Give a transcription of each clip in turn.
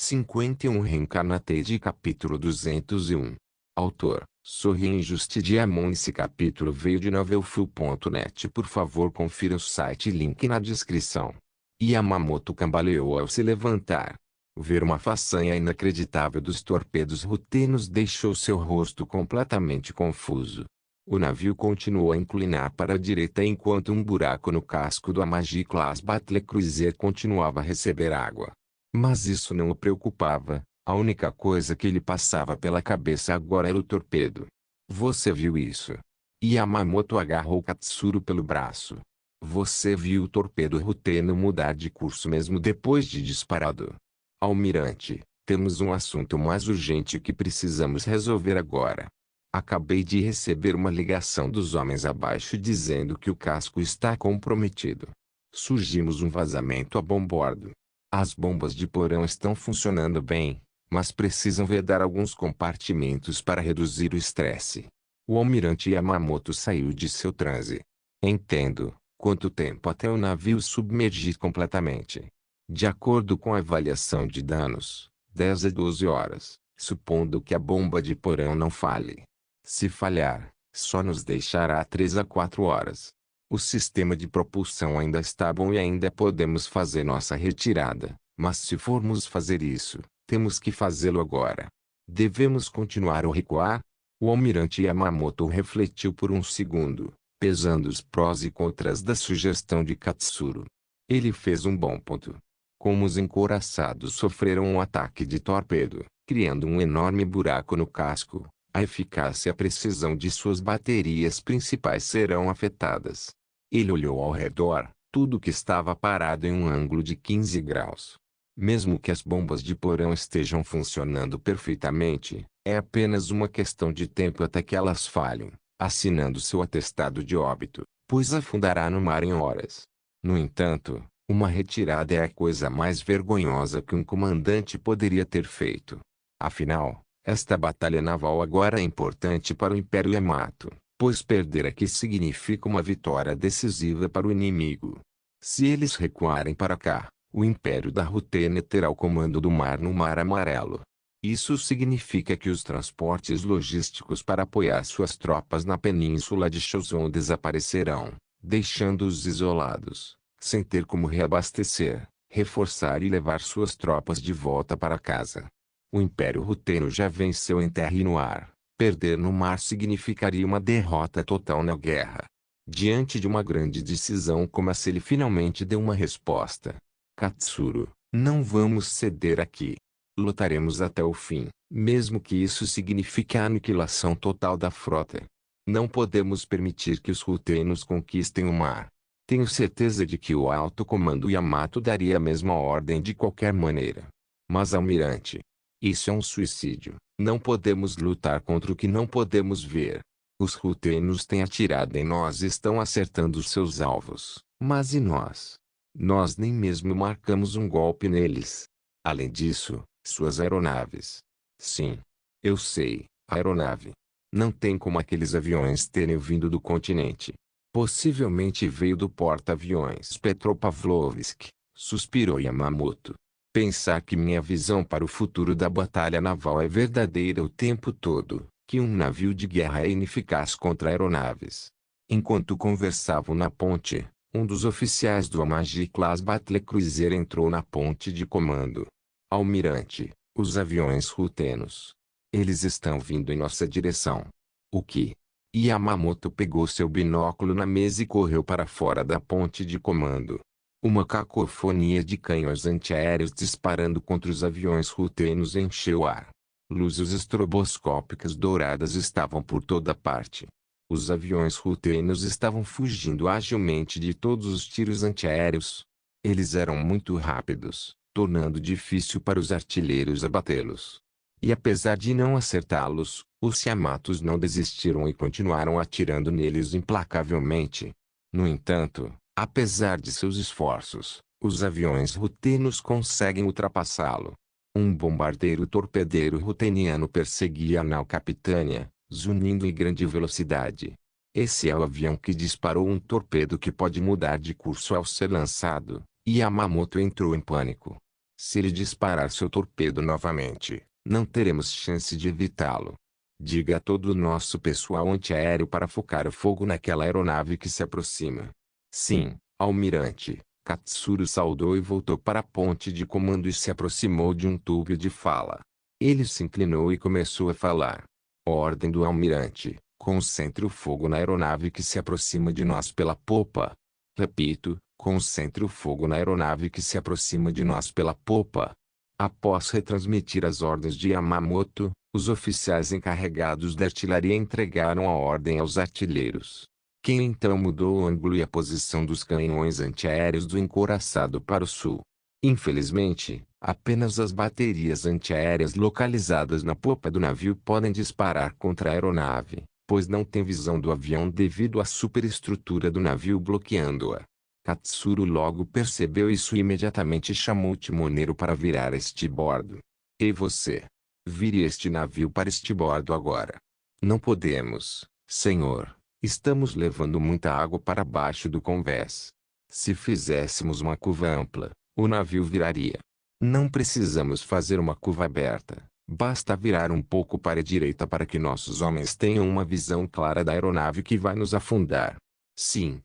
51 Reincarnated capítulo 201. Autor, Sorin Justidiamon. Esse capítulo veio de novelfull.net. Por favor confira o site, link na descrição. Yamamoto cambaleou ao se levantar. Ver uma façanha inacreditável dos torpedos rutenos deixou seu rosto completamente confuso. O navio continuou a inclinar para a direita enquanto um buraco no casco do Amagi Class Battlecruiser continuava a receber água. Mas isso não o preocupava, a única coisa que lhe passava pela cabeça agora era o torpedo. Você viu isso? Yamamoto agarrou Katsuro pelo braço. Você viu o torpedo ruteno mudar de curso mesmo depois de disparado? Almirante, temos um assunto mais urgente que precisamos resolver agora. Acabei de receber uma ligação dos homens abaixo dizendo que o casco está comprometido. Surgimos um vazamento a bombordo. As bombas de porão estão funcionando bem, mas precisam vedar alguns compartimentos para reduzir o estresse. O almirante Yamamoto saiu de seu transe. Entendo. Quanto tempo até o navio submergir completamente? De acordo com a avaliação de danos, 10 a 12 horas, supondo que a bomba de porão não falhe. Se falhar, só nos deixará 3 a 4 horas. O sistema de propulsão ainda está bom e ainda podemos fazer nossa retirada, mas se formos fazer isso, temos que fazê-lo agora. Devemos continuar ou recuar? O almirante Yamamoto refletiu por um segundo, pesando os prós e contras da sugestão de Katsuro. Ele fez um bom ponto. Como os encouraçados sofreram um ataque de torpedo, criando um enorme buraco no casco, a eficácia e a precisão de suas baterias principais serão afetadas. Ele olhou ao redor, tudo que estava parado em um ângulo de 15 graus. Mesmo que as bombas de porão estejam funcionando perfeitamente, é apenas uma questão de tempo até que elas falhem, assinando seu atestado de óbito, pois afundará no mar em horas. No entanto, uma retirada é a coisa mais vergonhosa que um comandante poderia ter feito. Afinal, esta batalha naval agora é importante para o Império Yamato, pois perder aqui significa uma vitória decisiva para o inimigo. Se eles recuarem para cá, o Império da Rutene terá o comando do mar no Mar Amarelo. Isso significa que os transportes logísticos para apoiar suas tropas na península de Chouzon desaparecerão, deixando-os isolados, sem ter como reabastecer, reforçar e levar suas tropas de volta para casa. O Império Ruteno já venceu em terra e no ar. Perder no mar significaria uma derrota total na guerra. Diante de uma grande decisão como essa, ele finalmente deu uma resposta. Katsuro, não vamos ceder aqui. Lutaremos até o fim, mesmo que isso signifique a aniquilação total da frota. Não podemos permitir que os rutenos conquistem o mar. Tenho certeza de que o alto comando Yamato daria a mesma ordem de qualquer maneira. Mas, almirante, isso é um suicídio. Não podemos lutar contra o que não podemos ver. Os rutenos têm atirado em nós e estão acertando seus alvos. Mas e nós? Nós nem mesmo marcamos um golpe neles. Além disso, suas aeronaves. Sim. Eu sei, aeronave. Não tem como aqueles aviões terem vindo do continente. Possivelmente veio do porta-aviões Petropavlovsk, suspirou Yamamoto. Pensar que minha visão para o futuro da batalha naval é verdadeira o tempo todo, que um navio de guerra é ineficaz contra aeronaves. Enquanto conversavam na ponte, um dos oficiais do Amagi Class Battlecruiser entrou na ponte de comando. Almirante, os aviões rutenos. Eles estão vindo em nossa direção. O que? Yamamoto pegou seu binóculo na mesa e correu para fora da ponte de comando. Uma cacofonia de canhões antiaéreos disparando contra os aviões rutenos encheu o ar. Luzes estroboscópicas douradas estavam por toda parte. Os aviões rutenos estavam fugindo agilmente de todos os tiros antiaéreos. Eles eram muito rápidos, tornando difícil para os artilheiros abatê-los. E apesar de não acertá-los, os Yamatos não desistiram e continuaram atirando neles implacavelmente. No entanto, apesar de seus esforços, os aviões rutenos conseguem ultrapassá-lo. Um bombardeiro torpedeiro ruteniano perseguia a nau Capitânia, zunindo em grande velocidade. Esse é o avião que disparou um torpedo que pode mudar de curso ao ser lançado. Yamamoto entrou em pânico. Se ele disparar seu torpedo novamente, não teremos chance de evitá-lo. Diga a todo o nosso pessoal antiaéreo para focar o fogo naquela aeronave que se aproxima. Sim, almirante. Katsuro saudou e voltou para a ponte de comando e se aproximou de um tubo de fala. Ele se inclinou e começou a falar. Ordem do almirante: concentre o fogo na aeronave que se aproxima de nós pela popa. Repito, concentre o fogo na aeronave que se aproxima de nós pela popa. Após retransmitir as ordens de Yamamoto, os oficiais encarregados da artilharia entregaram a ordem aos artilheiros. Quem então mudou o ângulo e a posição dos canhões antiaéreos do encouraçado para o sul. Infelizmente, apenas as baterias antiaéreas localizadas na popa do navio podem disparar contra a aeronave, pois não tem visão do avião devido à superestrutura do navio bloqueando-a. Katsuro logo percebeu isso e imediatamente chamou o timoneiro para virar a estibordo. Ei você! Vire este navio para estibordo agora. Não podemos, senhor. Estamos levando muita água para baixo do convés. Se fizéssemos uma curva ampla, o navio viraria. Não precisamos fazer uma curva aberta. Basta virar um pouco para a direita para que nossos homens tenham uma visão clara da aeronave que vai nos afundar. Sim,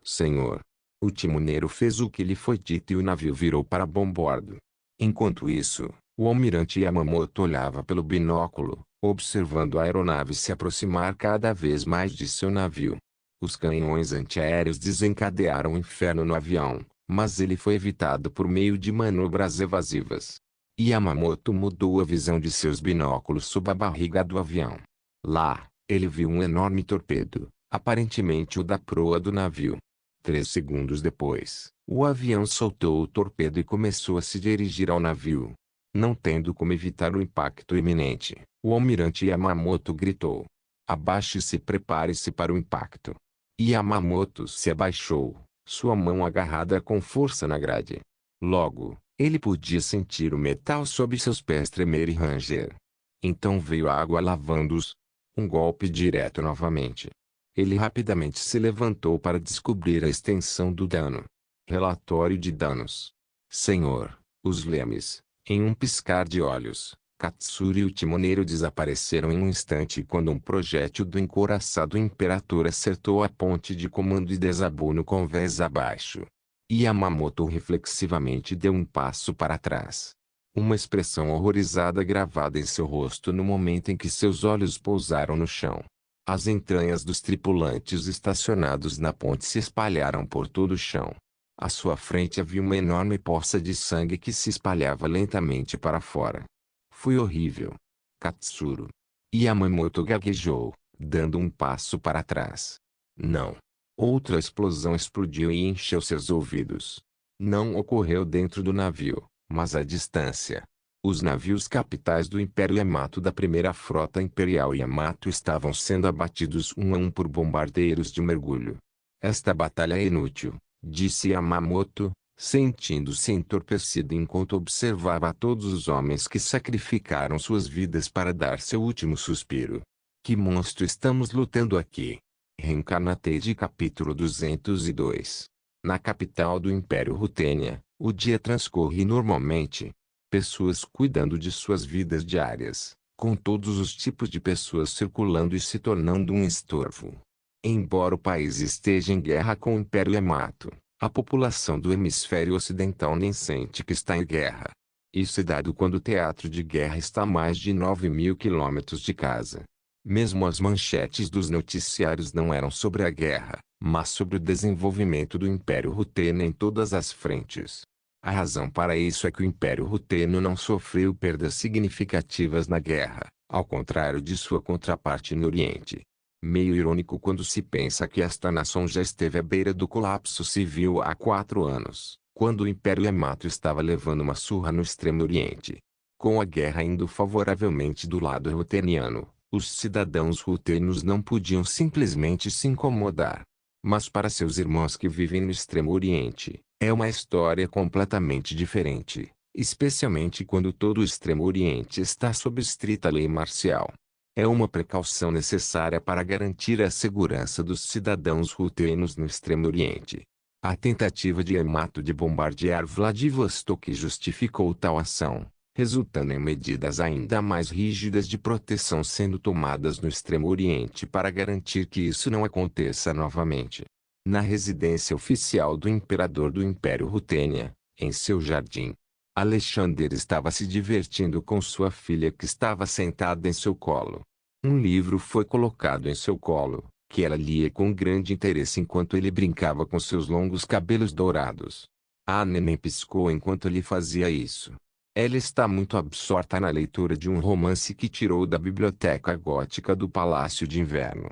senhor. O timoneiro fez o que lhe foi dito e o navio virou para bombordo. Enquanto isso, o almirante Yamamoto olhava pelo binóculo, observando a aeronave se aproximar cada vez mais de seu navio. Os canhões antiaéreos desencadearam o inferno no avião, mas ele foi evitado por meio de manobras evasivas. Yamamoto mudou a visão de seus binóculos sob a barriga do avião. Lá, ele viu um enorme torpedo, aparentemente o da proa do navio. 3 segundos depois, o avião soltou o torpedo e começou a se dirigir ao navio. Não tendo como evitar o impacto iminente, o almirante Yamamoto gritou: abaixe-se e prepare-se para o impacto. Yamamoto se abaixou, sua mão agarrada com força na grade. Logo, ele podia sentir o metal sob seus pés tremer e ranger. Então veio a água lavando-os. Um golpe direto novamente. Ele rapidamente se levantou para descobrir a extensão do dano. Relatório de danos. Senhor, os lemes. Em um piscar de olhos, Katsuro e o timoneiro desapareceram em um instante quando um projétil do encouraçado imperador acertou a ponte de comando e desabou no convés abaixo. Yamamoto reflexivamente deu um passo para trás. Uma expressão horrorizada gravada em seu rosto no momento em que seus olhos pousaram no chão. As entranhas dos tripulantes estacionados na ponte se espalharam por todo o chão. À sua frente havia uma enorme poça de sangue que se espalhava lentamente para fora. Foi horrível. Katsuro. Yamamoto gaguejou, dando um passo para trás. Não. Outra explosão explodiu e encheu seus ouvidos. Não ocorreu dentro do navio, mas à distância. Os navios capitais do Império Yamato da primeira frota imperial Yamato estavam sendo abatidos um a um por bombardeiros de mergulho. Esta batalha é inútil, disse Yamamoto, sentindo-se entorpecido enquanto observava todos os homens que sacrificaram suas vidas para dar seu último suspiro. Que monstro estamos lutando aqui? Reencarnate capítulo 202. Na capital do Império Rutênia, o dia transcorre normalmente. Pessoas cuidando de suas vidas diárias, com todos os tipos de pessoas circulando e se tornando um estorvo. Embora o país esteja em guerra com o Império Yamato, a população do hemisfério ocidental nem sente que está em guerra. Isso é dado quando o teatro de guerra está a mais de 9.000 quilômetros de casa. Mesmo as manchetes dos noticiários não eram sobre a guerra, mas sobre o desenvolvimento do Império Rutênia em todas as frentes. A razão para isso é que o Império Rutênio não sofreu perdas significativas na guerra, ao contrário de sua contraparte no Oriente. Meio irônico quando se pensa que esta nação já esteve à beira do colapso civil há 4 anos, quando o Império Yamato estava levando uma surra no Extremo Oriente. Com a guerra indo favoravelmente do lado ruteniano, os cidadãos rutênios não podiam simplesmente se incomodar. Mas para seus irmãos que vivem no Extremo Oriente, é uma história completamente diferente, especialmente quando todo o Extremo Oriente está sob estrita lei marcial. É uma precaução necessária para garantir a segurança dos cidadãos rutênios no Extremo Oriente. A tentativa de Yamato de bombardear Vladivostok justificou tal ação, resultando em medidas ainda mais rígidas de proteção sendo tomadas no Extremo Oriente para garantir que isso não aconteça novamente. Na residência oficial do imperador do Império Rutênia, em seu jardim, Alexander estava se divertindo com sua filha que estava sentada em seu colo. Um livro foi colocado em seu colo, que ela lia com grande interesse enquanto ele brincava com seus longos cabelos dourados. A neném piscou enquanto ele fazia isso. Ela está muito absorta na leitura de um romance que tirou da biblioteca gótica do Palácio de Inverno.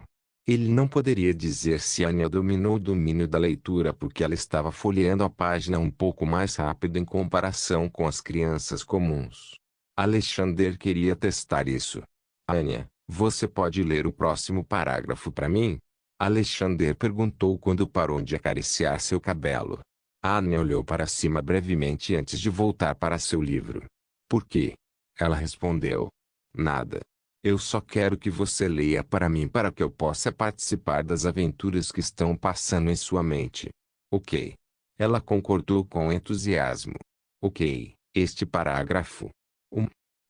Ele não poderia dizer se Anya dominou o domínio da leitura porque ela estava folheando a página um pouco mais rápido em comparação com as crianças comuns. Alexander queria testar isso. Anya, você pode ler o próximo parágrafo para mim? Alexander perguntou quando parou de acariciar seu cabelo. Anya olhou para cima brevemente antes de voltar para seu livro. Por quê? Ela respondeu. Nada. Eu só quero que você leia para mim para que eu possa participar das aventuras que estão passando em sua mente. Ok. Ela concordou com entusiasmo. Ok, este parágrafo.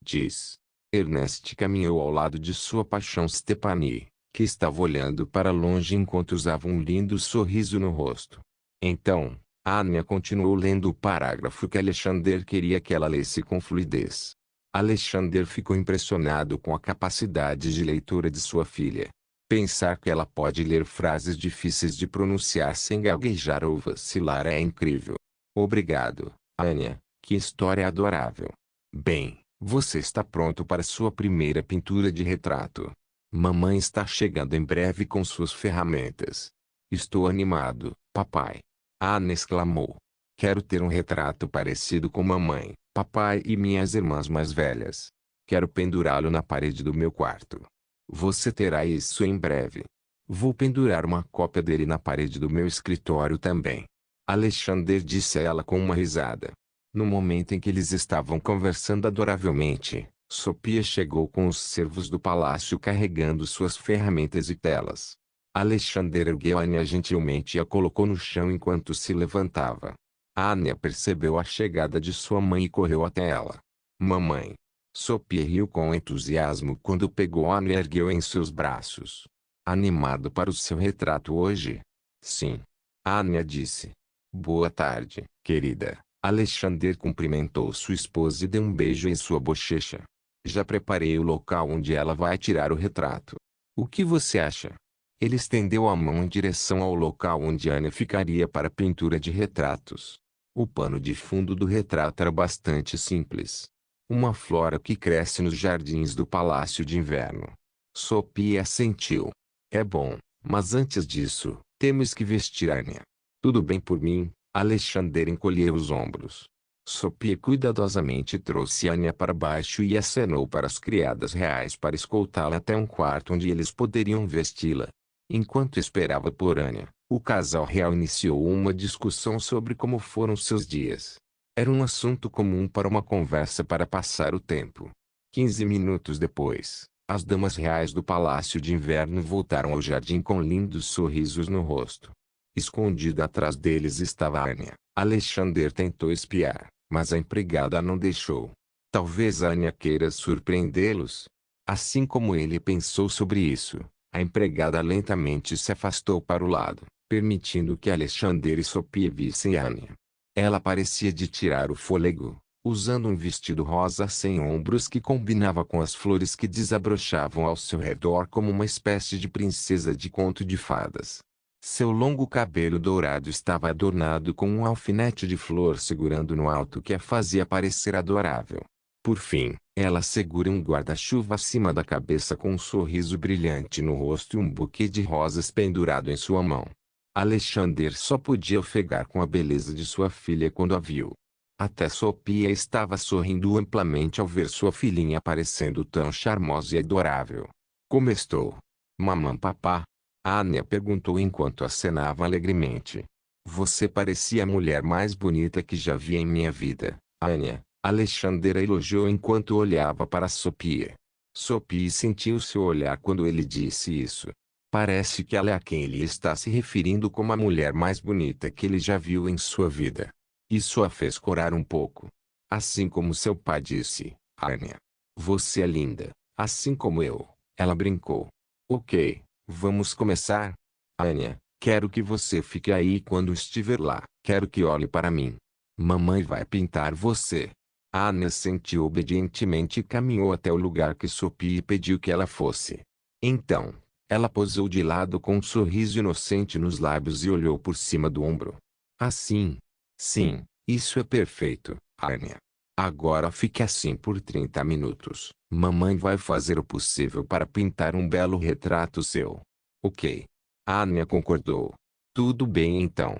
Diz. Ernest caminhou ao lado de sua paixão Stephanie, que estava olhando para longe enquanto usava um lindo sorriso no rosto. Então, Anya continuou lendo o parágrafo que Alexander queria que ela lesse com fluidez. Alexander ficou impressionado com a capacidade de leitura de sua filha. Pensar que ela pode ler frases difíceis de pronunciar sem gaguejar ou vacilar é incrível. Obrigado, Anya, que história adorável. Bem, você está pronto para sua primeira pintura de retrato. Mamãe está chegando em breve com suas ferramentas. Estou animado, papai. Anya exclamou. Quero ter um retrato parecido com mamãe, papai e minhas irmãs mais velhas. Quero pendurá-lo na parede do meu quarto. Você terá isso em breve. Vou pendurar uma cópia dele na parede do meu escritório também. Alexander disse a ela com uma risada. No momento em que eles estavam conversando adoravelmente, Sophia chegou com os servos do palácio carregando suas ferramentas e telas. Alexander ergueu Anya gentilmente e a colocou no chão enquanto se levantava. Anya percebeu a chegada de sua mãe e correu até ela. Mamãe. Sophia riu com entusiasmo quando pegou Anya e ergueu em seus braços. Animado para o seu retrato hoje? Sim. Anya disse. Boa tarde, querida. Alexander cumprimentou sua esposa e deu um beijo em sua bochecha. Já preparei o local onde ela vai tirar o retrato. O que você acha? Ele estendeu a mão em direção ao local onde Anya ficaria para a pintura de retratos. O pano de fundo do retrato era bastante simples. Uma flora que cresce nos jardins do Palácio de Inverno. Sophia assentiu. É bom, mas antes disso, temos que vestir Anya. Tudo bem por mim? Alexander encolheu os ombros. Sophia cuidadosamente trouxe Anya para baixo e acenou para as criadas reais para escoltá-la até um quarto onde eles poderiam vesti-la. Enquanto esperava por Anya, o casal real iniciou uma discussão sobre como foram seus dias. Era um assunto comum para uma conversa para passar o tempo. 15 minutos depois, as damas reais do Palácio de Inverno voltaram ao jardim com lindos sorrisos no rosto. Escondida atrás deles estava Anya. Alexander tentou espiar, mas a empregada não deixou. Talvez Anya queira surpreendê-los. Assim como ele pensou sobre isso, a empregada lentamente se afastou para o lado, permitindo que Alexander e Sophia vissem Anya. Ela parecia de tirar o fôlego, usando um vestido rosa sem ombros que combinava com as flores que desabrochavam ao seu redor como uma espécie de princesa de conto de fadas. Seu longo cabelo dourado estava adornado com um alfinete de flor segurando no alto que a fazia parecer adorável. Por fim, ela segura um guarda-chuva acima da cabeça com um sorriso brilhante no rosto e um buquê de rosas pendurado em sua mão. Alexander só podia ofegar com a beleza de sua filha quando a viu. Até Sophia estava sorrindo amplamente ao ver sua filhinha parecendo tão charmosa e adorável. Como estou? Mamãe papá? Anya perguntou enquanto acenava alegremente. Você parecia a mulher mais bonita que já vi em minha vida, Anya. Alexander a elogiou enquanto olhava para Sophia. Sophia sentiu seu olhar quando ele disse isso. Parece que ela é a quem ele está se referindo como a mulher mais bonita que ele já viu em sua vida. Isso a fez corar um pouco. Assim como seu pai disse, Anya. Você é linda, assim como eu, ela brincou. Ok, vamos começar? Anya, quero que você fique aí quando estiver lá. Quero que olhe para mim. Mamãe vai pintar você. Anya sentiu obedientemente e caminhou até o lugar que Sophie pediu que ela fosse. Então, ela posou de lado com um sorriso inocente nos lábios e olhou por cima do ombro. Assim. Sim, isso é perfeito, Anya. Agora fique assim por 30 minutos. Mamãe vai fazer o possível para pintar um belo retrato seu. Ok. Anya concordou. Tudo bem então.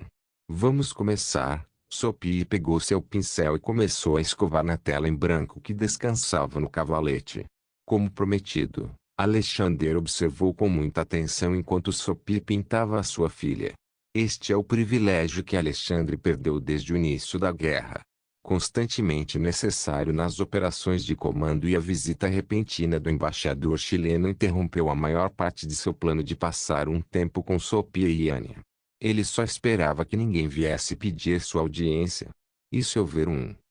Vamos começar. Sophie pegou seu pincel e começou a escovar na tela em branco que descansava no cavalete. Como prometido, Alexander observou com muita atenção enquanto Sophie pintava a sua filha. Este é o privilégio que Alexandre perdeu desde o início da guerra. Constantemente necessário nas operações de comando, e a visita repentina do embaixador chileno interrompeu a maior parte de seu plano de passar um tempo com Sophie e Anya. Ele só esperava que ninguém viesse pedir sua audiência. E se houver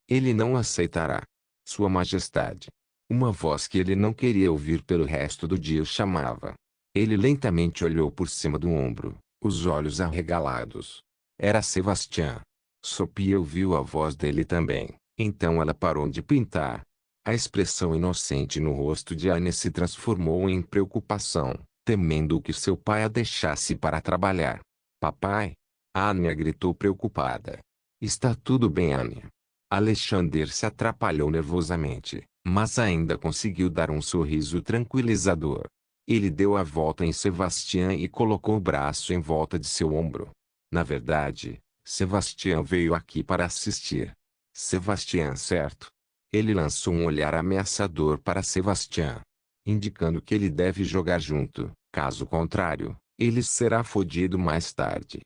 ele não aceitará. Sua Majestade. Uma voz que ele não queria ouvir pelo resto do dia o chamava. Ele lentamente olhou por cima do ombro, os olhos arregalados. Era Sebastião. Sophie ouviu a voz dele também, então ela parou de pintar. A expressão inocente no rosto de Anya se transformou em preocupação, temendo que seu pai a deixasse para trabalhar. Papai? Anya gritou preocupada. Está tudo bem, Anya? Alexander se atrapalhou nervosamente, mas ainda conseguiu dar um sorriso tranquilizador. Ele deu a volta em Sebastião e colocou o braço em volta de seu ombro. Na verdade, Sebastião veio aqui para assistir. Sebastião, certo? Ele lançou um olhar ameaçador para Sebastião, indicando que ele deve jogar junto. Caso contrário, ele será fodido mais tarde.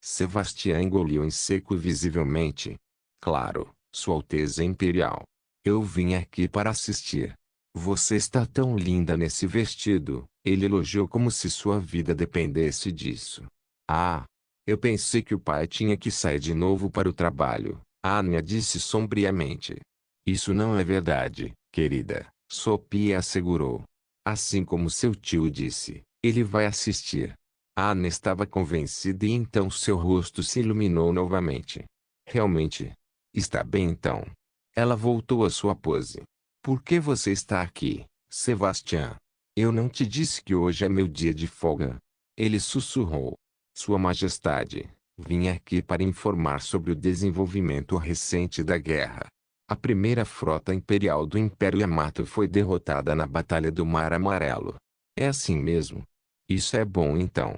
Sebastião engoliu em seco visivelmente. Claro, Sua Alteza Imperial. Eu vim aqui para assistir. Você está tão linda nesse vestido, ele elogiou como se sua vida dependesse disso. Ah! Eu pensei que o pai tinha que sair de novo para o trabalho, Anya disse sombriamente. Isso não é verdade, querida, Sophie assegurou. Assim como seu tio disse, ele vai assistir. Anya estava convencida e então seu rosto se iluminou novamente. Realmente? Está bem então. Ela voltou à sua pose. Por que você está aqui, Sebastião? Eu não te disse que hoje é meu dia de folga? Ele sussurrou. Sua Majestade, vim aqui para informar sobre o desenvolvimento recente da guerra. A primeira frota imperial do Império Yamato foi derrotada na Batalha do Mar Amarelo. É assim mesmo? Isso é bom então.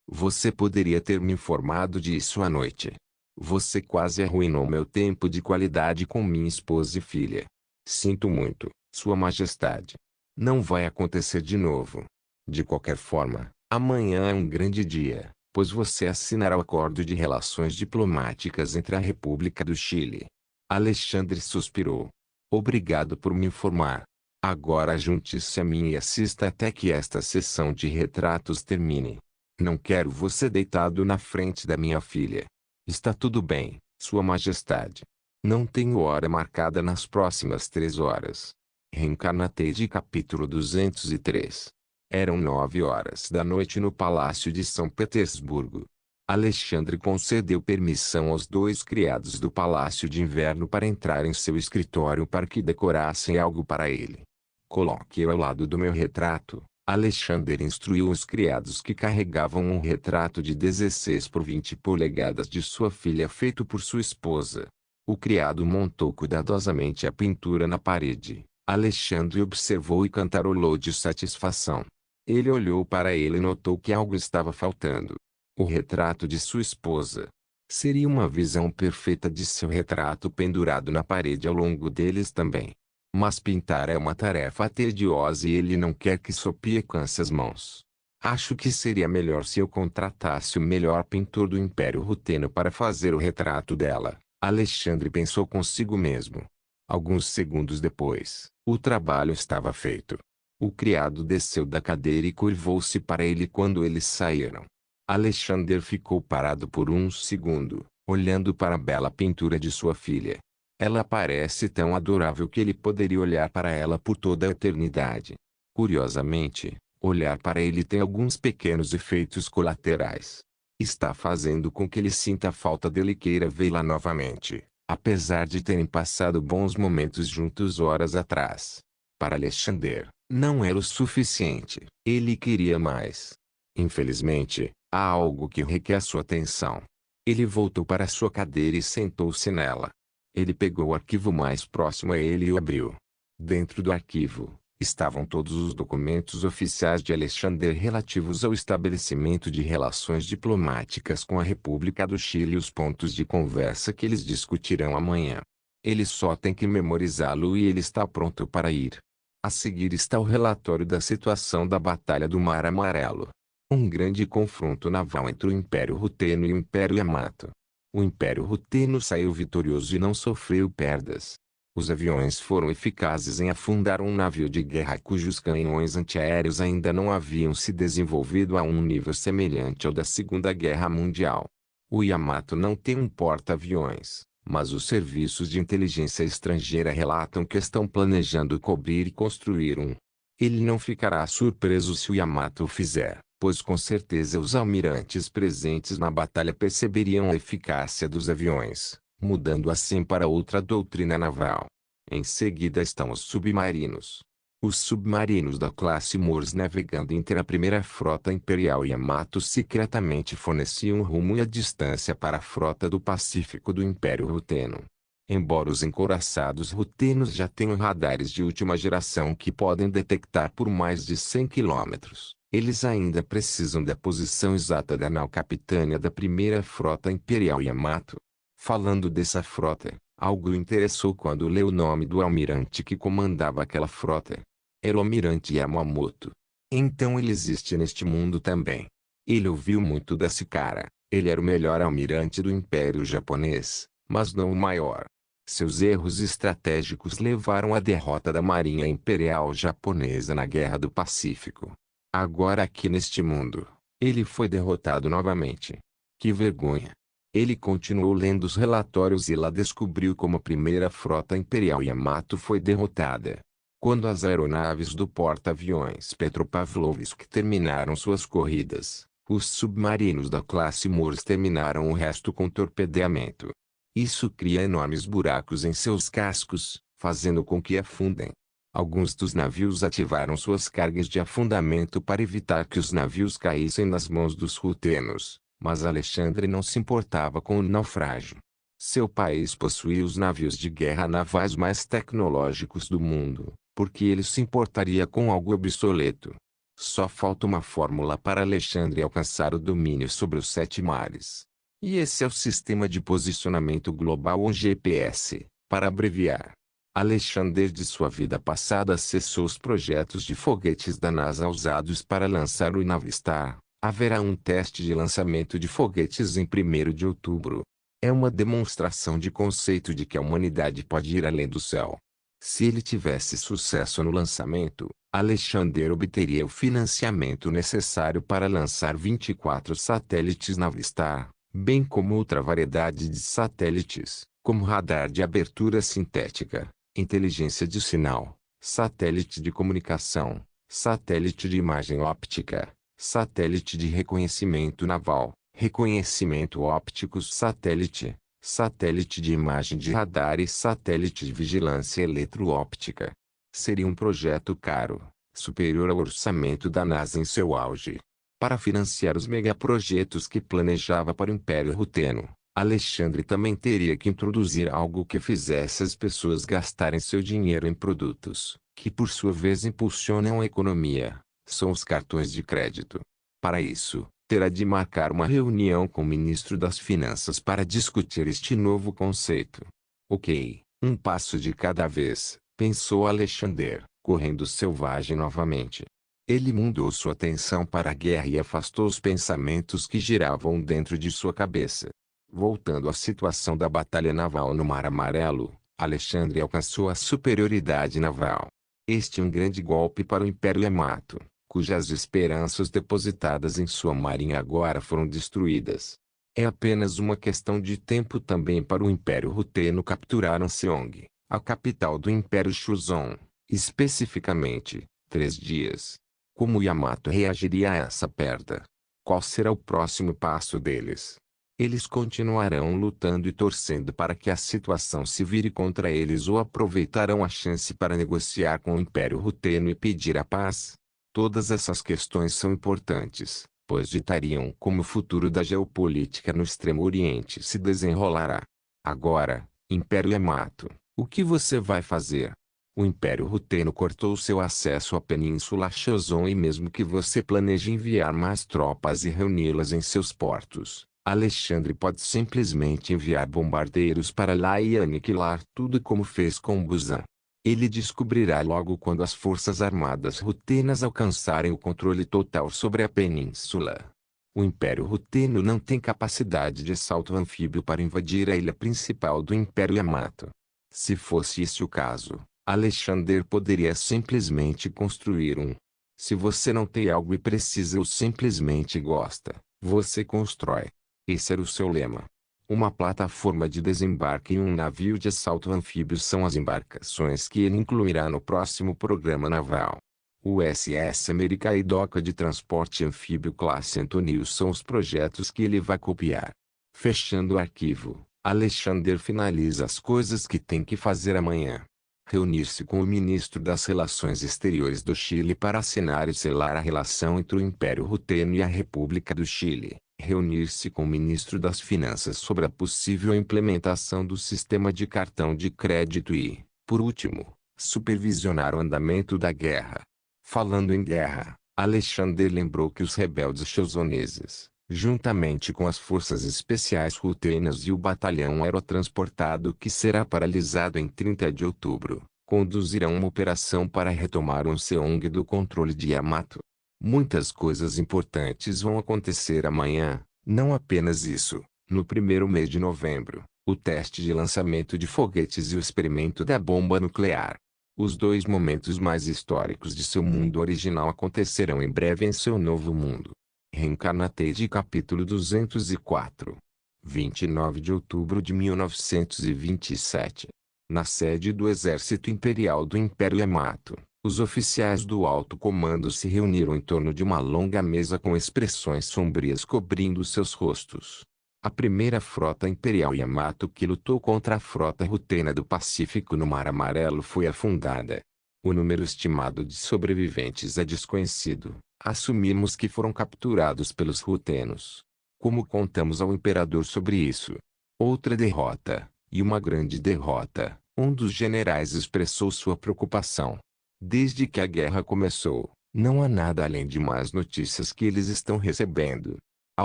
Você poderia ter me informado disso à noite. Você quase arruinou meu tempo de qualidade com minha esposa e filha. Sinto muito, Sua Majestade. Não vai acontecer de novo. De qualquer forma, amanhã é um grande dia, pois você assinará o acordo de relações diplomáticas entre a República do Chile. Alexandre suspirou. Obrigado por me informar. Agora junte-se a mim e assista até que esta sessão de retratos termine. Não quero você deitado na frente da minha filha. Está tudo bem, Sua Majestade. Não tenho hora marcada nas próximas 3 horas. Reencarnatei capítulo 203. Eram 9 horas da noite no Palácio de São Petersburgo. Alexandre concedeu permissão aos 2 criados do Palácio de Inverno para entrar em seu escritório para que decorassem algo para ele. Coloque-o ao lado do meu retrato. Alexandre instruiu os criados que carregavam um retrato de 16 por 20 polegadas de sua filha feito por sua esposa. O criado montou cuidadosamente a pintura na parede. Alexandre observou e cantarolou de satisfação. Ele olhou para ele e notou que algo estava faltando. O retrato de sua esposa. Seria uma visão perfeita de seu retrato pendurado na parede ao longo deles também. Mas pintar é uma tarefa tediosa e ele não quer que Sophie canse as mãos. Acho que seria melhor se eu contratasse o melhor pintor do Império Ruteno para fazer o retrato dela, Alexandre pensou consigo mesmo. Alguns segundos depois, o trabalho estava feito. O criado desceu da cadeira e curvou-se para ele quando eles saíram. Alexander ficou parado por um segundo, olhando para a bela pintura de sua filha. Ela parece tão adorável que ele poderia olhar para ela por toda a eternidade. Curiosamente, olhar para ele tem alguns pequenos efeitos colaterais. Está fazendo com que ele sinta falta dele e queira vê-la novamente, apesar de terem passado bons momentos juntos horas atrás. Para Alexander, não era o suficiente. Ele queria mais. Infelizmente, há algo que requer sua atenção. Ele voltou para sua cadeira e sentou-se nela. Ele pegou o arquivo mais próximo a ele e o abriu. Dentro do arquivo, estavam todos os documentos oficiais de Alexander relativos ao estabelecimento de relações diplomáticas com a República do Chile e os pontos de conversa que eles discutirão amanhã. Ele só tem que memorizá-lo e ele está pronto para ir. A seguir está o relatório da situação da Batalha do Mar Amarelo. Um grande confronto naval entre o Império Ruteno e o Império Yamato. O Império Ruteno saiu vitorioso e não sofreu perdas. Os aviões foram eficazes em afundar um navio de guerra cujos canhões antiaéreos ainda não haviam se desenvolvido a um nível semelhante ao da Segunda Guerra Mundial. O Yamato não tem um porta-aviões, mas os serviços de inteligência estrangeira relatam que estão planejando cobrir e construir um. Ele não ficará surpreso se o Yamato o fizer, pois com certeza os almirantes presentes na batalha perceberiam a eficácia dos aviões, mudando assim para outra doutrina naval. Em seguida estão os submarinos. Os submarinos da classe Morse navegando entre a primeira frota imperial Yamato secretamente forneciam rumo e a distância para a frota do Pacífico do Império Ruteno. Embora os encouraçados rutenos já tenham radares de última geração que podem detectar por mais de 100 quilômetros, eles ainda precisam da posição exata da nau capitânia da primeira frota imperial Yamato. Falando dessa frota, algo o interessou quando leu o nome do almirante que comandava aquela frota. Era o almirante Yamamoto. Então ele existe neste mundo também. Ele ouviu muito desse cara. Ele era o melhor almirante do Império Japonês, mas não o maior. Seus erros estratégicos levaram à derrota da Marinha Imperial Japonesa na Guerra do Pacífico. Agora aqui neste mundo, ele foi derrotado novamente. Que vergonha! Ele continuou lendo os relatórios e lá descobriu como a primeira frota imperial Yamato foi derrotada. Quando as aeronaves do porta-aviões Petropavlovsk terminaram suas corridas, os submarinos da classe Morse terminaram o resto com torpedeamento. Isso cria enormes buracos em seus cascos, fazendo com que afundem. Alguns dos navios ativaram suas cargas de afundamento para evitar que os navios caíssem nas mãos dos rutenos, mas Alexandre não se importava com o naufrágio. Seu país possuía os navios de guerra navais mais tecnológicos do mundo, porque ele se importaria com algo obsoleto. Só falta uma fórmula para Alexandre alcançar o domínio sobre os 7 mares. E esse é o Sistema de Posicionamento Global ou GPS, para abreviar. Alexander de sua vida passada acessou os projetos de foguetes da NASA usados para lançar o Navistar. Haverá um teste de lançamento de foguetes em 1º de outubro. É uma demonstração de conceito de que a humanidade pode ir além do céu. Se ele tivesse sucesso no lançamento, Alexander obteria o financiamento necessário para lançar 24 satélites Navistar, bem como outra variedade de satélites, como radar de abertura sintética, inteligência de sinal, satélite de comunicação, satélite de imagem óptica, satélite de reconhecimento naval, reconhecimento óptico satélite, satélite de imagem de radar e satélite de vigilância eletroóptica. Seria um projeto caro, superior ao orçamento da NASA em seu auge. Para financiar os megaprojetos que planejava para o Império Ruteno, Alexandre também teria que introduzir algo que fizesse as pessoas gastarem seu dinheiro em produtos, que por sua vez impulsionam a economia. São os cartões de crédito. Para isso, terá de marcar uma reunião com o ministro das Finanças para discutir este novo conceito. Ok, um passo de cada vez, pensou Alexander, correndo selvagem novamente. Ele mudou sua atenção para a guerra e afastou os pensamentos que giravam dentro de sua cabeça. Voltando à situação da batalha naval no Mar Amarelo, Alexandre alcançou a superioridade naval. Este é um grande golpe para o Império Yamato, cujas esperanças depositadas em sua marinha agora foram destruídas. É apenas uma questão de tempo também para o Império Ruteno capturar Anseong, a capital do Império Shuzon, especificamente, 3 dias. Como Yamato reagiria a essa perda? Qual será o próximo passo deles? Eles continuarão lutando e torcendo para que a situação se vire contra eles ou aproveitarão a chance para negociar com o Império Ruteno e pedir a paz? Todas essas questões são importantes, pois ditariam como o futuro da geopolítica no Extremo Oriente se desenrolará. Agora, Império Yamato, o que você vai fazer? O Império Ruteno cortou seu acesso à Península Shozon e mesmo que você planeje enviar mais tropas e reuni-las em seus portos, Alexandre pode simplesmente enviar bombardeiros para lá e aniquilar tudo como fez com Busan. Ele descobrirá logo quando as forças armadas rutenas alcançarem o controle total sobre a península. O Império Ruteno não tem capacidade de salto anfíbio para invadir a ilha principal do Império Yamato. Se fosse esse o caso, Alexander poderia simplesmente construir um. Se você não tem algo e precisa ou simplesmente gosta, você constrói. Esse era o seu lema. Uma plataforma de desembarque e um navio de assalto anfíbio são as embarcações que ele incluirá no próximo programa naval. O SS America e Doca de Transporte Anfíbio Classe Antonio são os projetos que ele vai copiar. Fechando o arquivo, Alexander finaliza as coisas que tem que fazer amanhã. Reunir-se com o ministro das Relações Exteriores do Chile para assinar e selar a relação entre o Império Ruteno e a República do Chile. Reunir-se com o ministro das Finanças sobre a possível implementação do sistema de cartão de crédito e, por último, supervisionar o andamento da guerra. Falando em guerra, Alexander lembrou que os rebeldes chozoneses, juntamente com as forças especiais rutenas e o batalhão aerotransportado que será paralisado em 30 de outubro, conduzirão uma operação para retomar Onseong do controle de Yamato. Muitas coisas importantes vão acontecer amanhã, não apenas isso. No primeiro mês de novembro, o teste de lançamento de foguetes e o experimento da bomba nuclear. Os 2 momentos mais históricos de seu mundo original acontecerão em breve em seu novo mundo. Reencarnated capítulo 204. 29 de outubro de 1927. Na sede do Exército Imperial do Império Yamato, os oficiais do alto comando se reuniram em torno de uma longa mesa com expressões sombrias cobrindo seus rostos. A primeira frota imperial Yamato que lutou contra a frota rutena do Pacífico no Mar Amarelo foi afundada. O número estimado de sobreviventes é desconhecido. Assumimos que foram capturados pelos rutenos. Como contamos ao imperador sobre isso? Outra derrota, e uma grande derrota. Um dos generais expressou sua preocupação. Desde que a guerra começou, não há nada além de más notícias que eles estão recebendo. A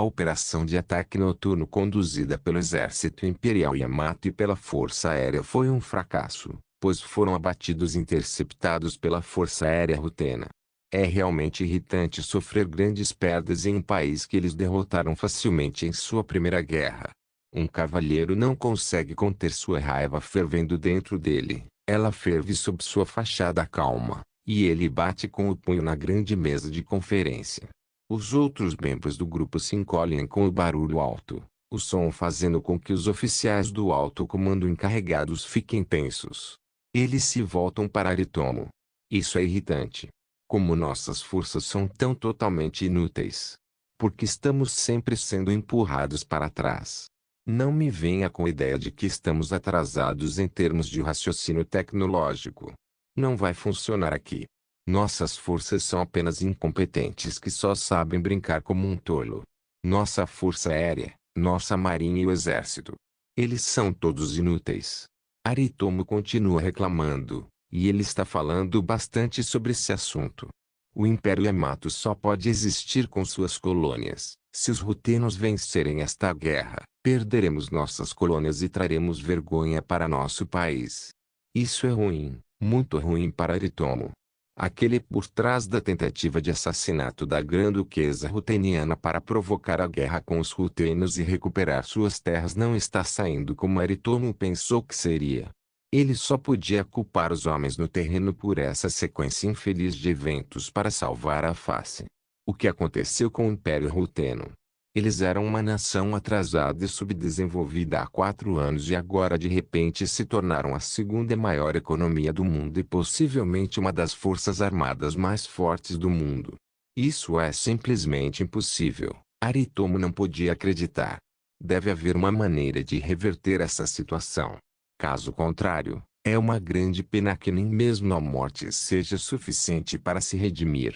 operação de ataque noturno conduzida pelo Exército Imperial Yamato e pela Força Aérea foi um fracasso, pois foram abatidos e interceptados pela Força Aérea Rutena. É realmente irritante sofrer grandes perdas em um país que eles derrotaram facilmente em sua primeira guerra. Um cavalheiro não consegue conter sua raiva fervendo dentro dele. Ela ferve sob sua fachada calma, e ele bate com o punho na grande mesa de conferência. Os outros membros do grupo se encolhem com o barulho alto, o som fazendo com que os oficiais do alto comando encarregados fiquem tensos. Eles se voltam para Aritomo. Isso é irritante. Como nossas forças são tão totalmente inúteis. Porque estamos sempre sendo empurrados para trás. Não me venha com a ideia de que estamos atrasados em termos de raciocínio tecnológico. Não vai funcionar aqui. Nossas forças são apenas incompetentes que só sabem brincar como um tolo. Nossa força aérea, nossa marinha e o exército. Eles são todos inúteis. Aritomo continua reclamando, e ele está falando bastante sobre esse assunto. O Império Yamato só pode existir com suas colônias. Se os rutenos vencerem esta guerra, perderemos nossas colônias e traremos vergonha para nosso país. Isso é ruim, muito ruim para Aritomo. Aquele por trás da tentativa de assassinato da Grã-Duquesa Ruteniana para provocar a guerra com os rutenos e recuperar suas terras não está saindo como Aritomo pensou que seria. Ele só podia culpar os homens no terreno por essa sequência infeliz de eventos para salvar a face. O que aconteceu com o Império Ruteno? Eles eram uma nação atrasada e subdesenvolvida há 4 anos e agora de repente se tornaram a segunda maior economia do mundo e possivelmente uma das forças armadas mais fortes do mundo. Isso é simplesmente impossível. Aritomo não podia acreditar. Deve haver uma maneira de reverter essa situação. Caso contrário, é uma grande pena que nem mesmo a morte seja suficiente para se redimir.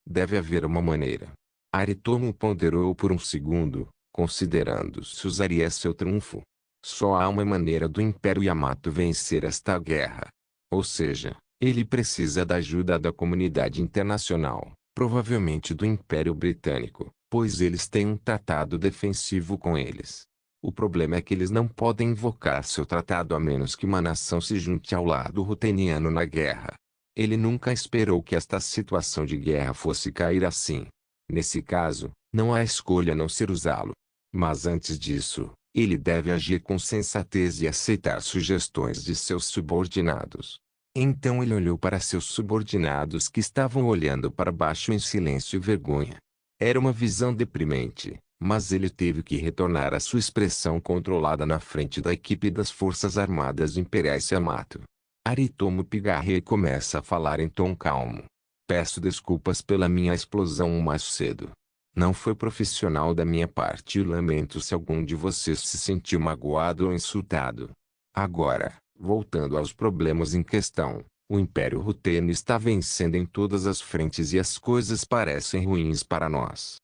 Deve haver uma maneira. Aritomo ponderou por um segundo, considerando se usaria seu trunfo. Só há uma maneira do Império Yamato vencer esta guerra. Ou seja, ele precisa da ajuda da comunidade internacional, provavelmente do Império Britânico, pois eles têm um tratado defensivo com eles. O problema é que eles não podem invocar seu tratado a menos que uma nação se junte ao lado ruteniano na guerra. Ele nunca esperou que esta situação de guerra fosse cair assim. Nesse caso, não há escolha a não ser usá-lo. Mas antes disso, ele deve agir com sensatez e aceitar sugestões de seus subordinados. Então ele olhou para seus subordinados que estavam olhando para baixo em silêncio e vergonha. Era uma visão deprimente, mas ele teve que retornar à sua expressão controlada na frente da equipe das Forças Armadas Imperiais Yamato. Aritomo pigarreia e começa a falar em tom calmo. Peço desculpas pela minha explosão mais cedo. Não foi profissional da minha parte e lamento se algum de vocês se sentiu magoado ou insultado. Agora, voltando aos problemas em questão, o Império Ruteno está vencendo em todas as frentes e as coisas parecem ruins para nós.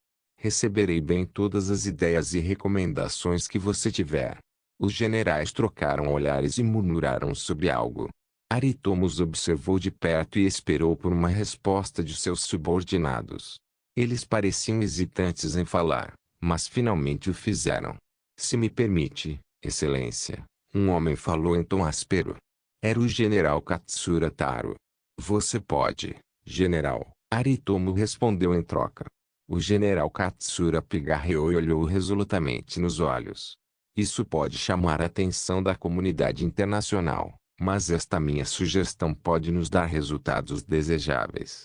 Receberei bem todas as ideias e recomendações que você tiver. Os generais trocaram olhares e murmuraram sobre algo. Aritomo os observou de perto e esperou por uma resposta de seus subordinados. Eles pareciam hesitantes em falar, mas finalmente o fizeram. Se me permite, Excelência, um homem falou em tom áspero. Era o general Katsura Taro. Você pode, general, Aritomo respondeu em troca. O general Katsura pigarreou e olhou resolutamente nos olhos. Isso pode chamar a atenção da comunidade internacional, mas esta minha sugestão pode nos dar resultados desejáveis.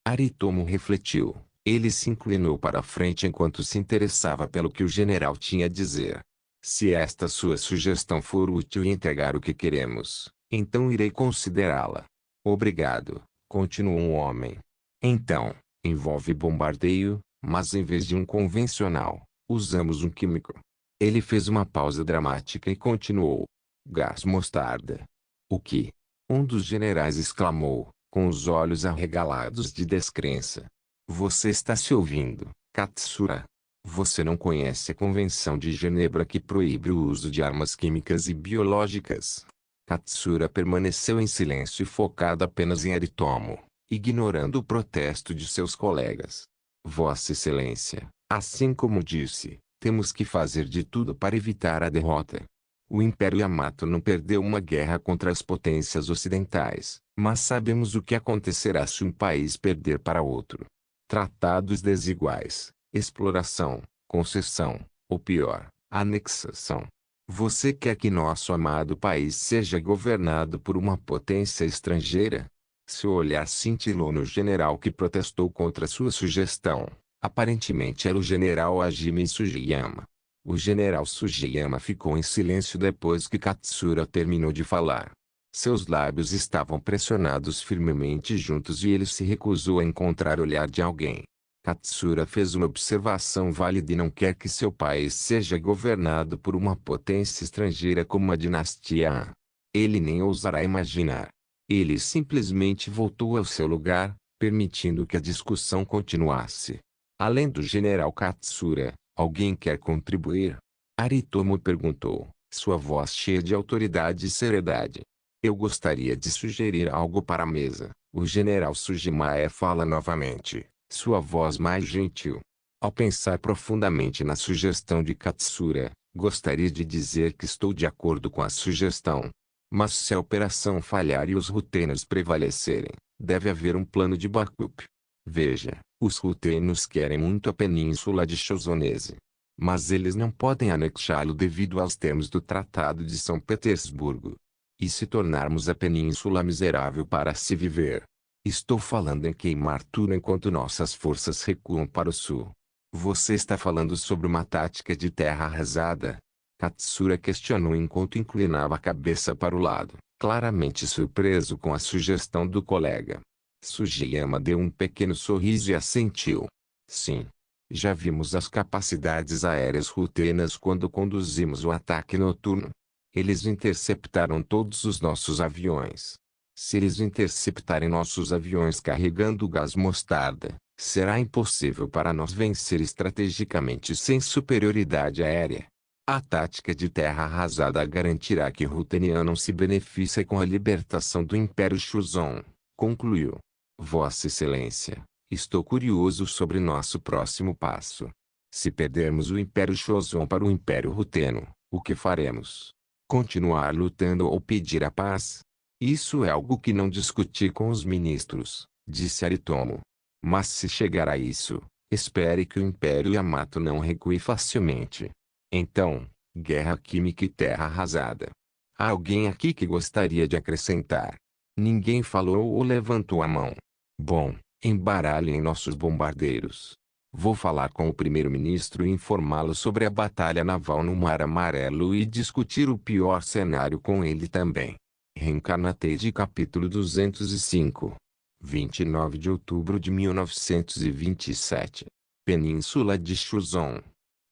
Aritomo refletiu. Ele se inclinou para a frente enquanto se interessava pelo que o general tinha a dizer. Se esta sua sugestão for útil e entregar o que queremos, então irei considerá-la. Obrigado, continuou um homem. Então, envolve bombardeio, mas em vez de um convencional, usamos um químico. Ele fez uma pausa dramática e continuou. Gás mostarda. O que? Um dos generais exclamou, com os olhos arregalados de descrença. Você está se ouvindo, Katsura? Você não conhece a Convenção de Genebra que proíbe o uso de armas químicas e biológicas? Katsura permaneceu em silêncio e focado apenas em Aritomo, ignorando o protesto de seus colegas. Vossa Excelência, assim como disse, temos que fazer de tudo para evitar a derrota. O Império Yamato não perdeu uma guerra contra as potências ocidentais, mas sabemos o que acontecerá se um país perder para outro. Tratados desiguais, exploração, concessão, ou pior, anexação. Você quer que nosso amado país seja governado por uma potência estrangeira? Seu olhar cintilou no general que protestou contra sua sugestão. Aparentemente era o general Hajime Sugiyama. O general Sugiyama ficou em silêncio depois que Katsura terminou de falar. Seus lábios estavam pressionados firmemente juntos e ele se recusou a encontrar o olhar de alguém. Katsura fez uma observação válida e não quer que seu país seja governado por uma potência estrangeira como a dinastia Han. Ele nem ousará imaginar. Ele simplesmente voltou ao seu lugar, permitindo que a discussão continuasse. Além do general Katsura, alguém quer contribuir? Aritomo perguntou, sua voz cheia de autoridade e seriedade. Eu gostaria de sugerir algo para a mesa. O general Sujimae fala novamente, sua voz mais gentil. Ao pensar profundamente na sugestão de Katsura, gostaria de dizer que estou de acordo com a sugestão. Mas se a operação falhar e os rutenos prevalecerem, deve haver um plano de backup. Veja, os rutenos querem muito a península de Chozonese. Mas eles não podem anexá-lo devido aos termos do Tratado de São Petersburgo. E se tornarmos a península miserável para se viver? Estou falando em queimar tudo enquanto nossas forças recuam para o sul. Você está falando sobre uma tática de terra arrasada? Katsura questionou enquanto inclinava a cabeça para o lado, claramente surpreso com a sugestão do colega. Sugiyama deu um pequeno sorriso e assentiu. Sim. Já vimos as capacidades aéreas rutenas quando conduzimos o ataque noturno. Eles interceptaram todos os nossos aviões. Se eles interceptarem nossos aviões carregando gás mostarda, será impossível para nós vencer estrategicamente sem superioridade aérea. A tática de terra arrasada garantirá que Rutenian não se beneficie com a libertação do Império Shuzon, concluiu. Vossa Excelência, estou curioso sobre nosso próximo passo. Se perdermos o Império Shuzon para o Império Ruteno, o que faremos? Continuar lutando ou pedir a paz? Isso é algo que não discuti com os ministros, disse Aritomo. Mas se chegar a isso, espere que o Império Yamato não recue facilmente. Então, guerra química e terra arrasada. Há alguém aqui que gostaria de acrescentar? Ninguém falou ou levantou a mão. Bom, embaralhem nossos bombardeiros. Vou falar com o primeiro-ministro e informá-lo sobre a batalha naval no Mar Amarelo e discutir o pior cenário com ele também. Reencarnatei capítulo 205. 29 de outubro de 1927. Península de Shuzon.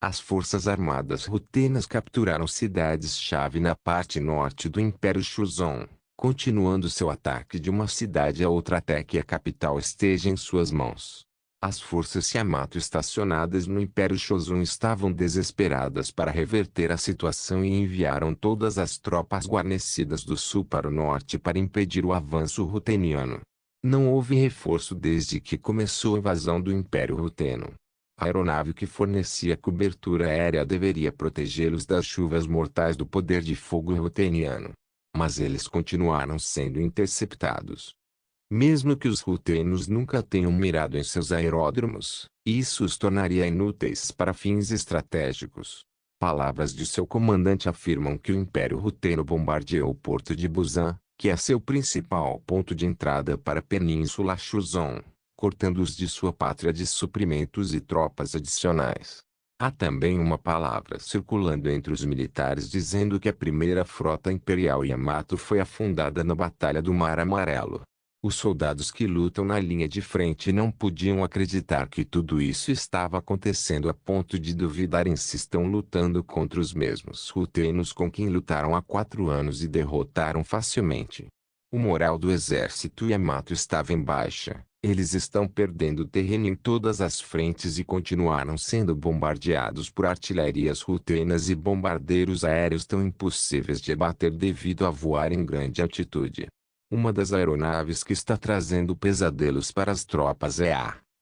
As forças armadas rutenas capturaram cidades-chave na parte norte do Império Shuzon, continuando seu ataque de uma cidade a outra até que a capital esteja em suas mãos. As forças Yamato estacionadas no Império Shuzon estavam desesperadas para reverter a situação e enviaram todas as tropas guarnecidas do sul para o norte para impedir o avanço ruteniano. Não houve reforço desde que começou a invasão do Império Ruteno. A aeronave que fornecia cobertura aérea deveria protegê-los das chuvas mortais do poder de fogo ruteniano. Mas eles continuaram sendo interceptados. Mesmo que os rutenos nunca tenham mirado em seus aeródromos, isso os tornaria inúteis para fins estratégicos. Palavras de seu comandante afirmam que o Império Ruteno bombardeou o porto de Busan, que é seu principal ponto de entrada para a Península Shuzon, cortando-os de sua pátria de suprimentos e tropas adicionais. Há também uma palavra circulando entre os militares dizendo que a primeira frota imperial Yamato foi afundada na Batalha do Mar Amarelo. Os soldados que lutam na linha de frente não podiam acreditar que tudo isso estava acontecendo a ponto de duvidarem se estão lutando contra os mesmos rutenos com quem lutaram há 4 anos e derrotaram facilmente. O moral do exército Yamato estava em baixa, eles estão perdendo terreno em todas as frentes e continuaram sendo bombardeados por artilharias rutenas e bombardeiros aéreos tão impossíveis de abater devido a voar em grande altitude. Uma das aeronaves que está trazendo pesadelos para as tropas é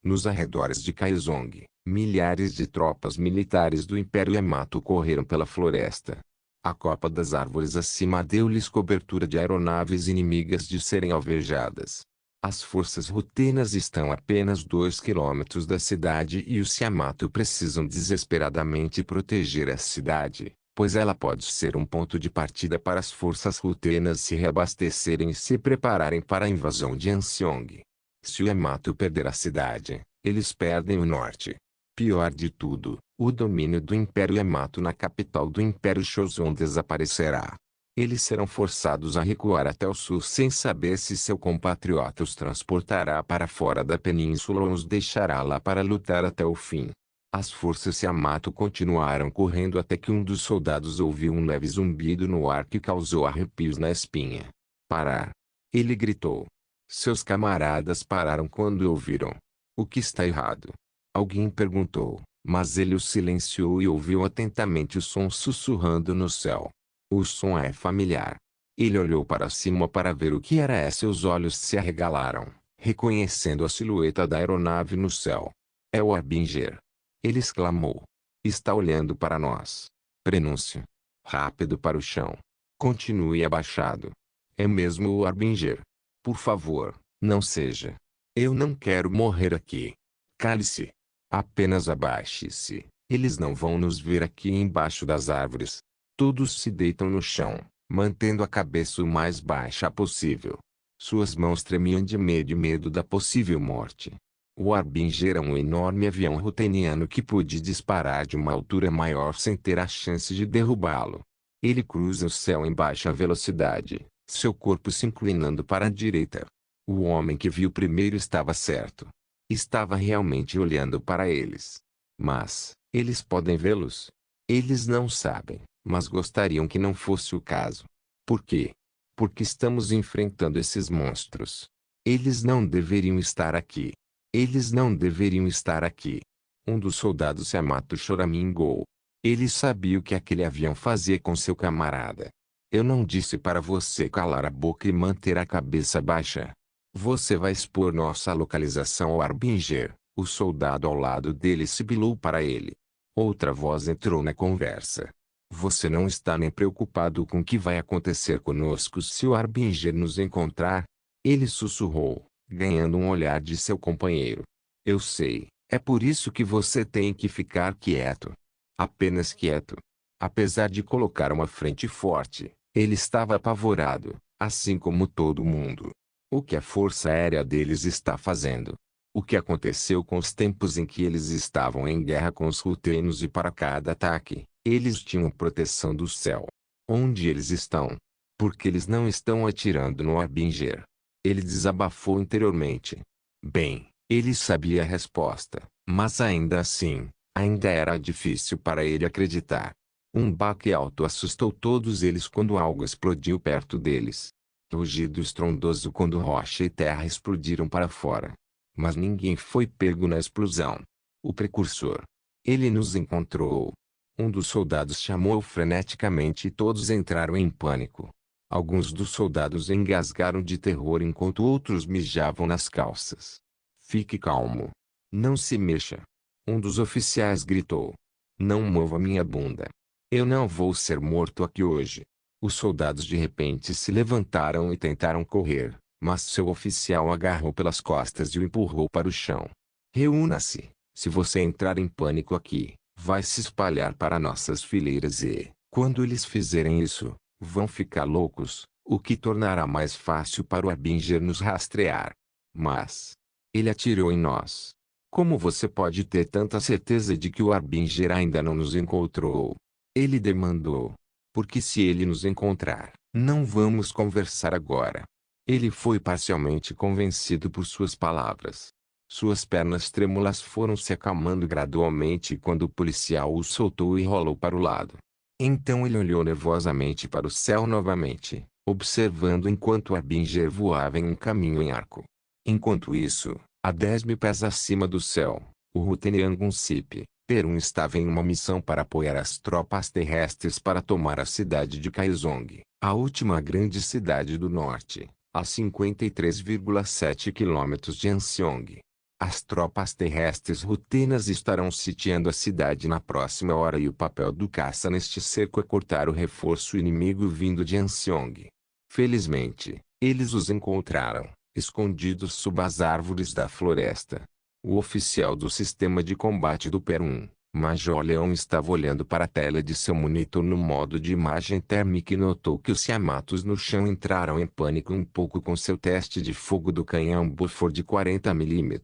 nos arredores de Kaizong, milhares de tropas militares do Império Yamato correram pela floresta. A copa das árvores acima deu-lhes cobertura de aeronaves inimigas de serem alvejadas. As forças rutenas estão a apenas 2 quilômetros da cidade e os Yamato precisam desesperadamente proteger a cidade, pois ela pode ser um ponto de partida para as forças rutenas se reabastecerem e se prepararem para a invasão de Anseong. Se o Yamato perder a cidade, eles perdem o norte. Pior de tudo, o domínio do Império Yamato na capital do Império Shozon desaparecerá. Eles serão forçados a recuar até o sul sem saber se seu compatriota os transportará para fora da península ou os deixará lá para lutar até o fim. As forças Yamato continuaram correndo até que um dos soldados ouviu um leve zumbido no ar que causou arrepios na espinha. Parar! Ele gritou. Seus camaradas pararam quando ouviram. O que está errado? Alguém perguntou, mas ele os silenciou e ouviu atentamente o som sussurrando no céu. O som é familiar. Ele olhou para cima para ver o que era e seus olhos se arregalaram, reconhecendo a silhueta da aeronave no céu. É o Harbinger. Ele exclamou. Está olhando para nós. Prenúncio. Rápido para o chão. Continue abaixado. É mesmo o Harbinger. Por favor, não seja. Eu não quero morrer aqui. Cale-se. Apenas abaixe-se. Eles não vão nos ver aqui embaixo das árvores. Todos se deitam no chão, mantendo a cabeça o mais baixa possível. Suas mãos tremiam de medo da possível morte. O Harbinger é um enorme avião ruteniano que pôde disparar de uma altura maior sem ter a chance de derrubá-lo. Ele cruza o céu em baixa velocidade, seu corpo se inclinando para a direita. O homem que viu primeiro estava certo. Estava realmente olhando para eles. Mas, eles podem vê-los? Eles não sabem, mas gostariam que não fosse o caso. Por quê? Porque estamos enfrentando esses monstros. Eles não deveriam estar aqui. Eles não deveriam estar aqui. Um dos soldados Yamato choramingou. Ele sabia o que aquele avião fazia com seu camarada. Eu não disse para você calar a boca e manter a cabeça baixa. Você vai expor nossa localização ao Harbinger. O soldado ao lado dele sibilou para ele. Outra voz entrou na conversa. Você não está nem preocupado com o que vai acontecer conosco se o Harbinger nos encontrar? Ele sussurrou, ganhando um olhar de seu companheiro. Eu sei, é por isso que você tem que ficar quieto. Apenas quieto. Apesar de colocar uma frente forte, ele estava apavorado, assim como todo mundo. O que a força aérea deles está fazendo? O que aconteceu com os tempos em que eles estavam em guerra com os Rutenos e para cada ataque, eles tinham proteção do céu. Onde eles estão? Porque eles não estão atirando no Harbinger. Ele desabafou interiormente. Bem, ele sabia a resposta, mas ainda assim, ainda era difícil para ele acreditar. Um baque alto assustou todos eles quando algo explodiu perto deles. Rugido estrondoso quando rocha e terra explodiram para fora. Mas ninguém foi pego na explosão. O precursor. Ele nos encontrou. Um dos soldados chamou freneticamente e todos entraram em pânico. Alguns dos soldados engasgaram de terror enquanto outros mijavam nas calças. Fique calmo. Não se mexa. Um dos oficiais gritou. Não mova minha bunda. Eu não vou ser morto aqui hoje. Os soldados de repente se levantaram e tentaram correr, mas seu oficial agarrou pelas costas e o empurrou para o chão. Reúna-se. Se você entrar em pânico aqui, vai se espalhar para nossas fileiras e, quando eles fizerem isso, vão ficar loucos, o que tornará mais fácil para o Harbinger nos rastrear. Mas, ele atirou em nós. Como você pode ter tanta certeza de que o Harbinger ainda não nos encontrou? Ele demandou. Porque se ele nos encontrar, não vamos conversar agora. Ele foi parcialmente convencido por suas palavras. Suas pernas trêmulas foram se acalmando gradualmente quando o policial o soltou e rolou para o lado. Então ele olhou nervosamente para o céu novamente, observando enquanto o Harbinger voava em um caminho em arco. Enquanto isso, a 10.000 pés acima do céu, o Ruteniangunsip, Perum estava em uma missão para apoiar as tropas terrestres para tomar a cidade de Kaizong, a última grande cidade do norte, a 53,7 quilômetros de Anseong. As tropas terrestres rutenas estarão sitiando a cidade na próxima hora e o papel do caça neste cerco é cortar o reforço inimigo vindo de Anseong. Felizmente, eles os encontraram, escondidos sob as árvores da floresta. O oficial do sistema de combate do Perum, Major Leão, estava olhando para a tela de seu monitor no modo de imagem térmica e notou que os Yamatos no chão entraram em pânico um pouco com seu teste de fogo do canhão Bofors de 40 mm.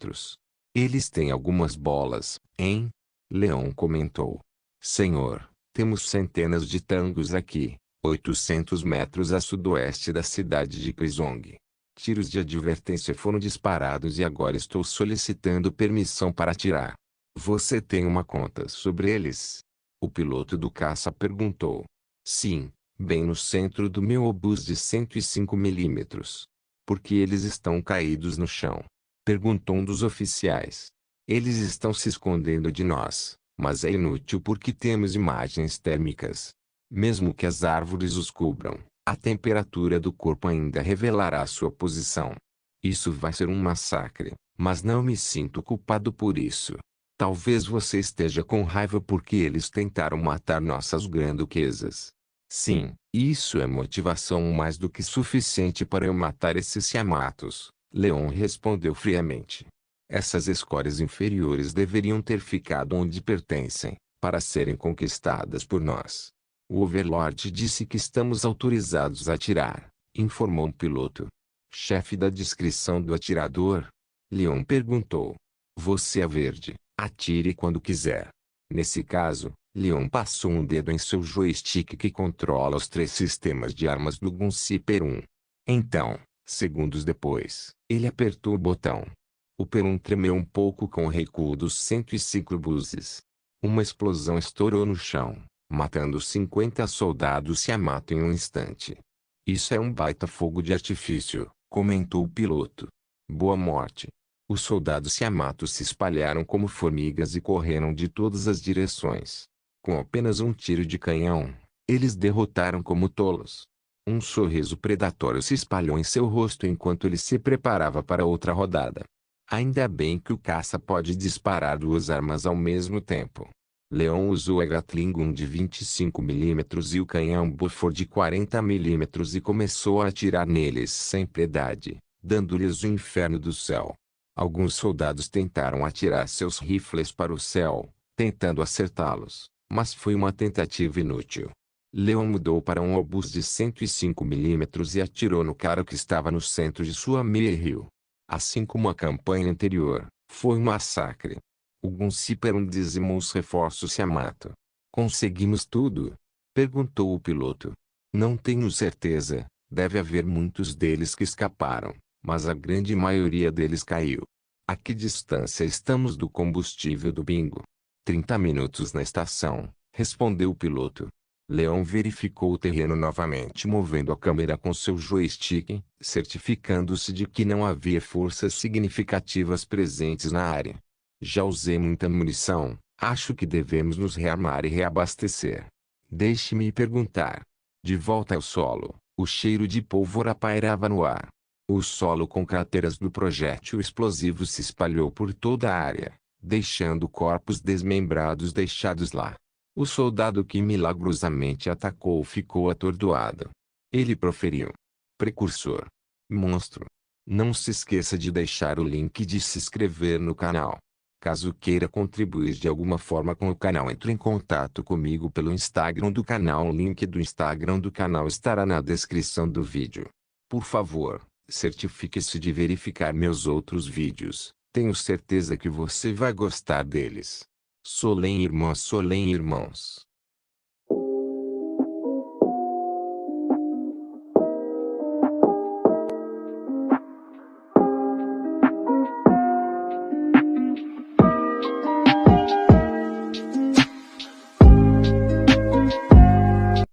Eles têm algumas bolas, hein? Leão comentou. Senhor, temos centenas de tangos aqui, 800 metros a sudoeste da cidade de Kaizong. Tiros de advertência foram disparados e agora estou solicitando permissão para atirar. Você tem uma conta sobre eles? O piloto do caça perguntou. Sim, bem no centro do meu obus de 105 mm. Por que eles estão caídos no chão? Perguntou um dos oficiais. Eles estão se escondendo de nós, mas é inútil porque temos imagens térmicas. Mesmo que as árvores os cubram, a temperatura do corpo ainda revelará sua posição. Isso vai ser um massacre, mas não me sinto culpado por isso. Talvez você esteja com raiva porque eles tentaram matar nossas granduquesas. Sim, isso é motivação mais do que suficiente para eu matar esses Yamatos, Leon respondeu friamente. Essas escórias inferiores deveriam ter ficado onde pertencem, para serem conquistadas por nós. O Overlord disse que estamos autorizados a atirar, informou um piloto. Chefe da descrição do atirador? Leon perguntou. Você é verde, atire quando quiser. Nesse caso, Leon passou um dedo em seu joystick que controla os 3 sistemas de armas do Gunsiper 1. Então, segundos depois, ele apertou o botão. O Perun tremeu um pouco com o recuo dos 105 buses. Uma explosão estourou no chão, matando 50 soldados Yamato em um instante. Isso é um baita fogo de artifício, comentou o piloto. Boa morte. Os soldados Yamato se espalharam como formigas e correram de todas as direções. Com apenas um tiro de canhão, eles derrotaram como tolos. Um sorriso predatório se espalhou em seu rosto enquanto ele se preparava para outra rodada. Ainda bem que o caça pode disparar 2 armas ao mesmo tempo. Leon usou a Gatling Gun de 25 mm e o canhão Boford de 40 mm e começou a atirar neles sem piedade, dando-lhes o inferno do céu. Alguns soldados tentaram atirar seus rifles para o céu, tentando acertá-los, mas foi uma tentativa inútil. Leon mudou para um obus de 105 mm e atirou no cara que estava no centro de sua meia-rio. Assim como a campanha anterior, foi um massacre. O Gunsiper 1 dizimou os reforços Yamato. Conseguimos tudo? Perguntou o piloto. Não tenho certeza, deve haver muitos deles que escaparam, mas a grande maioria deles caiu. A que distância estamos do combustível do bingo? 30 minutos na estação, respondeu o piloto. Leon verificou o terreno novamente movendo a câmera com seu joystick, certificando-se de que não havia forças significativas presentes na área. Já usei muita munição, acho que devemos nos rearmar e reabastecer. Deixe-me perguntar. De volta ao solo, o cheiro de pólvora pairava no ar. O solo com crateras do projétil explosivo se espalhou por toda a área, deixando corpos desmembrados deixados lá. O soldado que milagrosamente atacou ficou atordoado. Ele proferiu: precursor. Monstro. Não se esqueça de deixar o link de se inscrever no canal. Caso queira contribuir de alguma forma com o canal, entre em contato comigo pelo Instagram do canal. O link do Instagram do canal estará na descrição do vídeo. Por favor, certifique-se de verificar meus outros vídeos. Tenho certeza que você vai gostar deles. Solem irmãos.